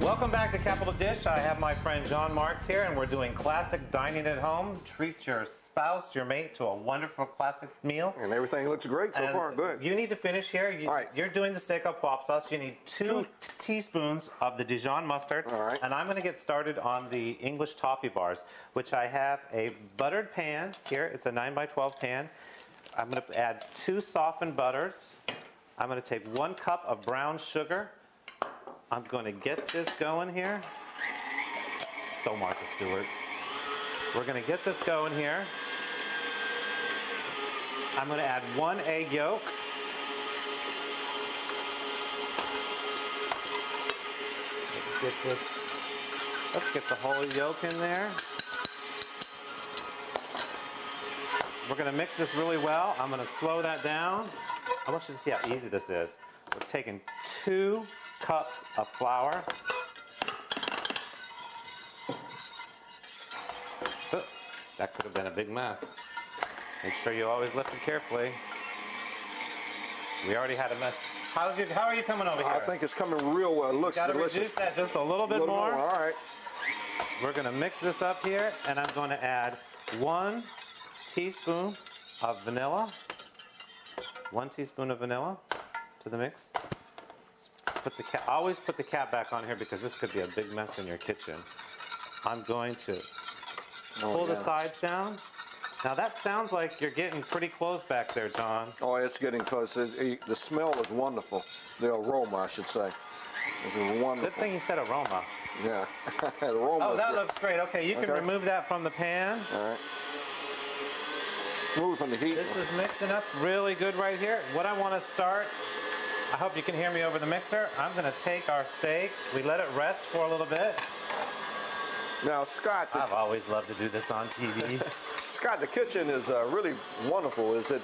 Welcome back to Capital Dish. I have my friend John Marks here, and we're doing classic dining at home. Treat your spouse, your mate, to a wonderful classic meal. And everything looks great so far. Good. You need to finish here. All right. You're doing the steak au poivre sauce. You need two teaspoons of the Dijon mustard. All right. And I'm going to get started on the English toffee bars, which I have a buttered pan here. It's a 9x12 pan. I'm going to add 2 softened butters. I'm going to take 1 cup of brown sugar. I'm going to get this going here. So Martha Stewart. We're going to get this going here. I'm going to add 1 egg yolk. Let's get the whole yolk in there. We're going to mix this really well. I'm going to slow that down. I want you to see how easy this is. We're taking 2 cups of flour. Oh, that could have been a big mess. Make sure you always lift it carefully. We already had a mess. How are you coming over here? I think it's coming real well. It looks delicious. Reduce that just a little bit more. All right. We're going to mix this up here, and I'm going to add 1 teaspoon of vanilla. 1 teaspoon of vanilla to the mix. Always put the cap back on here because this could be a big mess in your kitchen. I'm going to pull the sides down. Now that sounds like you're getting pretty close back there, John. Oh, it's getting close. The smell is wonderful. The aroma, I should say. It's wonderful. Good thing you said aroma. Yeah. The aroma that looks great. Okay, you can remove that from the pan. All right. Move from the heat. This is mixing up really good right here. What I want to start, I hope you can hear me over the mixer. I'm going to take our steak. We let it rest for a little bit. Now, Scott. I've always loved to do this on TV. Scott, the kitchen is really wonderful. Is it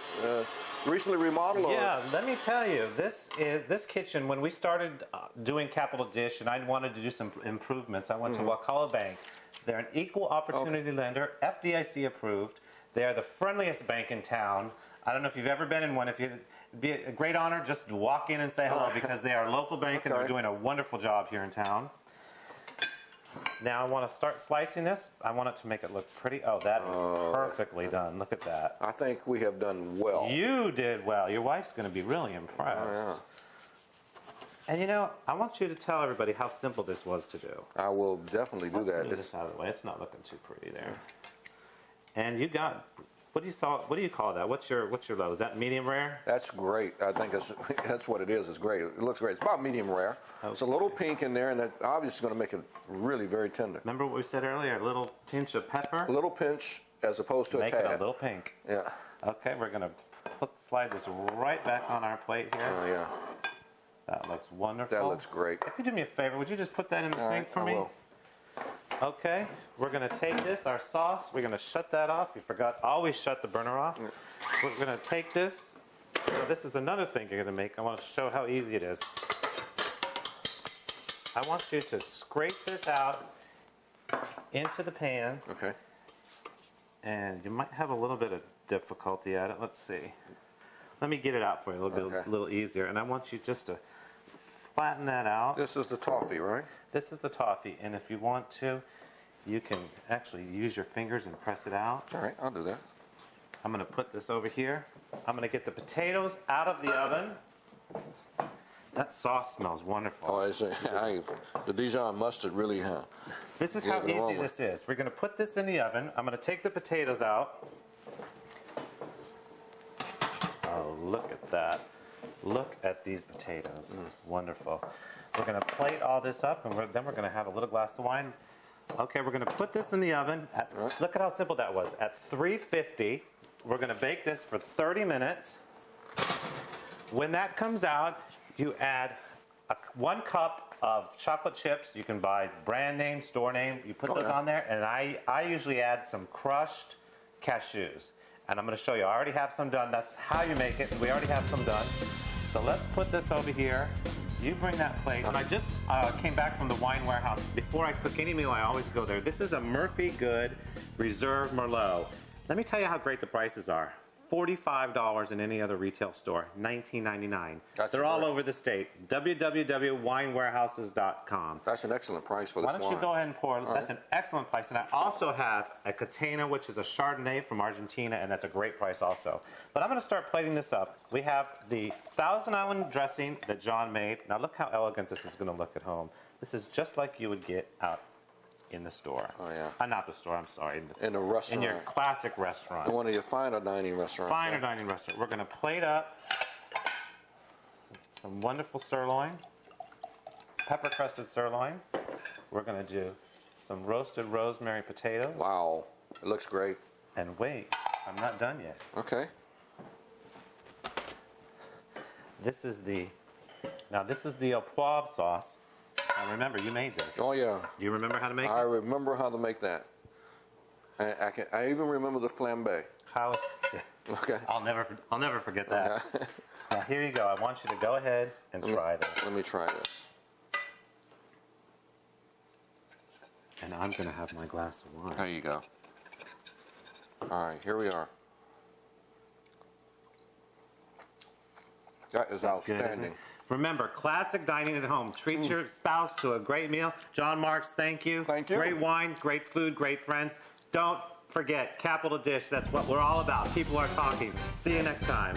recently remodeled? Yeah, let me tell you, this kitchen, when we started doing Capital Dish and I wanted to do some improvements, I went to Wakulla Bank. They're an equal opportunity lender, FDIC approved. They're the friendliest bank in town. I don't know if you've ever been in one. It'd be a great honor just to walk in and say hello because they are a local bank and they're doing a wonderful job here in town. Now I want to start slicing this. I want it to make it look pretty. Oh, that is perfectly done. Look at that. I think we have done well. You did well. Your wife's going to be really impressed. Oh, yeah. And you know, I want you to tell everybody how simple this was to do. I will definitely do that. Move this out of the way. It's not looking too pretty there. And you got, what do you call that? What's your level? Is that medium rare? That's great. I think that's what it is. It's great. It looks great. It's about medium rare. Okay. It's a little pink in there, and that obviously going to make it really very tender. Remember what we said earlier? A little pinch of pepper. A little pinch, as opposed to a tad. Make it a little pink. Yeah. Okay, we're going to slide this right back on our plate here. Oh yeah. That looks wonderful. That looks great. If you do me a favor, would you just put that in the sink for me? I will. Okay, we're going to take this, our sauce, we're going to shut that off. You forgot, always shut the burner off. We're going to take this. So this is another thing you're going to make. I want to show how easy it is. I want you to scrape this out into the pan. Okay. And you might have a little bit of difficulty at it. Let's see. Let me get it out for you a little easier. And I want you just to flatten that out. This is the toffee, right? This is the toffee, and if you want to, you can actually use your fingers and press it out. All right, I'll do that. I'm going to put this over here. I'm going to get the potatoes out of the oven. That sauce smells wonderful. Oh, the Dijon mustard really has. This is how easy this is. We're going to put this in the oven. I'm going to take the potatoes out. Oh, look at that. Look at these potatoes. Wonderful. We're going to plate all this up, and then we're going to have a little glass of wine. Okay, we're going to put this in the oven. Look at how simple that was. At 350, we're going to bake this for 30 minutes. When that comes out, you add 1 cup of chocolate chips. You can buy brand name, store name. You put those on there, and I usually add some crushed cashews. And I'm going to show you. I already have some done. That's how you make it. We already have some done. So let's put this over here. You bring that plate. And I just came back from the wine warehouse. Before I cook any meal, I always go there. This is a Murphy Good Reserve Merlot. Let me tell you how great the prices are. $45 in any other retail store. $19.99. That's They're all great. over the state. www.winewarehouses.com. That's an excellent price for this Why don't you wine. go ahead and pour? That's an excellent price. And I also have a Catena, which is a Chardonnay from Argentina, and that's a great price also. But I'm going to start plating this up. We have the Thousand Island dressing that John made. Now look how elegant this is going to look at home. This is just like you would get out in the store. Oh, yeah. Not the store, I'm sorry. In a restaurant. In your classic restaurant. In one of your finer dining restaurants. Finer dining restaurant. We're going to plate up some wonderful sirloin, pepper crusted sirloin. We're going to do some roasted rosemary potatoes. Wow. It looks great. And wait, I'm not done yet. Okay. This is the au poivre sauce. Now remember, you made this. Oh, yeah. Do you remember how to make I it? remember how to make that. I even remember the flambe. How? Okay. I'll never forget that. Okay. Now here you go. I want you to go ahead and try this. Let me try this. And I'm going to have my glass of wine. There you go. All right, here we are. That is That's good, isn't outstanding. it? Remember, classic dining at home. Treat your spouse to a great meal. John Marks, thank you. Thank you. Great wine, great food, great friends. Don't forget, Capital Dish. That's what we're all about. People are talking. See you next time.